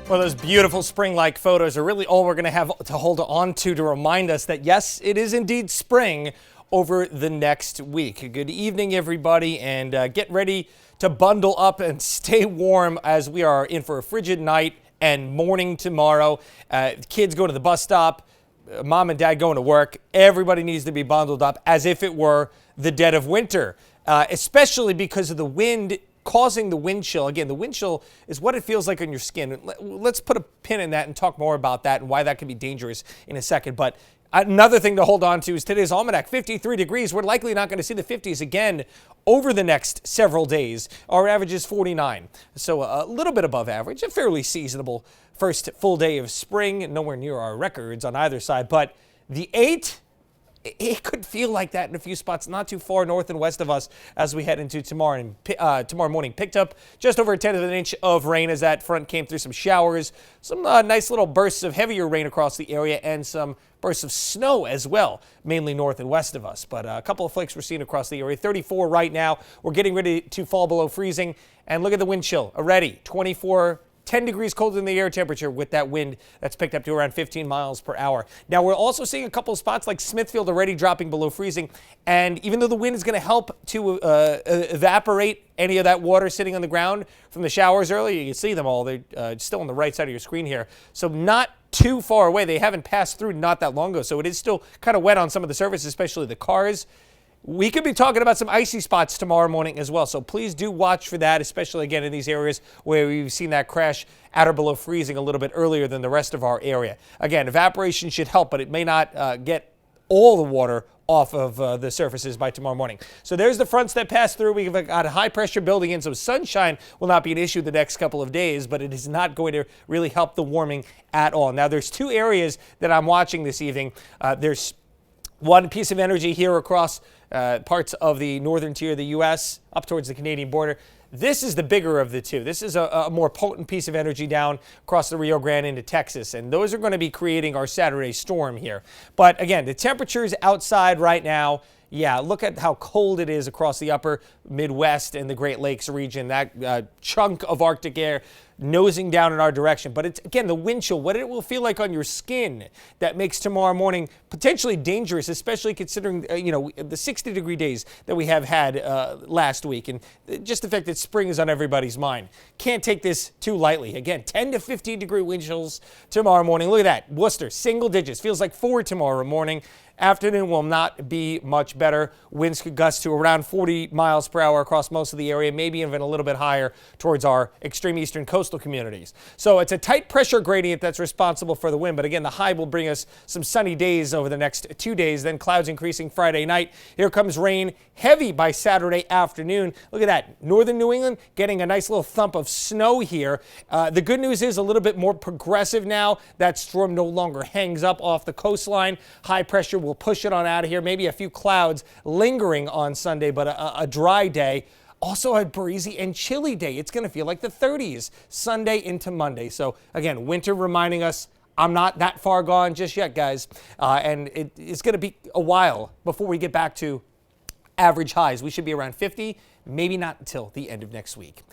Well, those beautiful spring-like photos are really all we're going to have to hold on to remind us that, yes, it is indeed spring over the next week. Good evening, everybody, and get ready to bundle up and stay warm as we are in for a frigid night and morning tomorrow. Kids go to the bus stop, mom and dad going to work. Everybody needs to be bundled up as if it were the dead of winter, especially because of the wind causing the wind chill. Again, the wind chill is what it feels like on your skin. Let's put a pin in that and talk more about that and why that can be dangerous in a second. But another thing to hold on to is today's almanac, 53 degrees. We're likely not going to see the 50s again over the next several days. Our average is 49, so a little bit above average, a fairly seasonable first full day of spring, nowhere near our records on either side. But the 8, it could feel like that in a few spots not too far north and west of us as we head into tomorrow morning. Picked up just over 1/10 of an inch of rain as that front came through. Some showers, some nice little bursts of heavier rain across the area, and some bursts of snow as well, mainly north and west of us. But a couple of flakes we're seeing across the area. 34 right now. We're getting ready to fall below freezing. And look at the wind chill already. 24, 10 degrees colder than the air temperature with that wind that's picked up to around 15 miles per hour. Now, we're also seeing a couple of spots like Smithfield already dropping below freezing. And even though the wind is going to help to evaporate any of that water sitting on the ground from the showers earlier, you can see them all. They're still on the right side of your screen here. So not too far away. They haven't passed through not that long ago. So it is still kind of wet on some of the surfaces, especially the cars. We could be talking about some icy spots tomorrow morning as well, so please do watch for that, especially again in these areas where we've seen that crash at or below freezing a little bit earlier than the rest of our area. Again, evaporation should help, but it may not get all the water off of the surfaces by tomorrow morning. So there's the fronts that pass through. We've got a high pressure building in, so sunshine will not be an issue the next couple of days, but it is not going to really help the warming at all. Now, there's two areas that I'm watching this evening. There's one piece of energy here across parts of the northern tier of the U.S. up towards the Canadian border. This is the bigger of the two. This is a more potent piece of energy down across the Rio Grande into Texas, and those are going to be creating our Saturday storm here. But again, the temperatures outside right now, yeah, look at how cold it is across the upper Midwest and the Great Lakes region, that chunk of Arctic air nosing down in our direction. But it's, again, the wind chill, what it will feel like on your skin that makes tomorrow morning potentially dangerous, especially considering, the 60-degree days that we have had last week. And just the fact that spring is on everybody's mind. Can't take this too lightly. Again, 10 to 15-degree wind chills tomorrow morning. Look at that. Worcester, single digits. Feels like 4 tomorrow morning. Afternoon will not be much better. Winds could gust to around 40 miles per hour across most of the area, maybe even a little bit higher towards our extreme eastern coastal communities. So it's a tight pressure gradient that's responsible for the wind. But again, the high will bring us some sunny days over the next 2 days, then clouds increasing Friday night. Here comes rain, heavy by Saturday afternoon. Look at that. Northern New England getting a nice little thump of snow here. The good news is a little bit more progressive now. That storm no longer hangs up off the coastline. High pressure will push it on out of here. Maybe a few clouds lingering on Sunday, but a dry day. Also a breezy and chilly day. It's going to feel like the 30s Sunday into Monday. So again, winter reminding us I'm not that far gone just yet, guys. And it's going to be a while before we get back to average highs. We should be around 50, maybe not until the end of next week.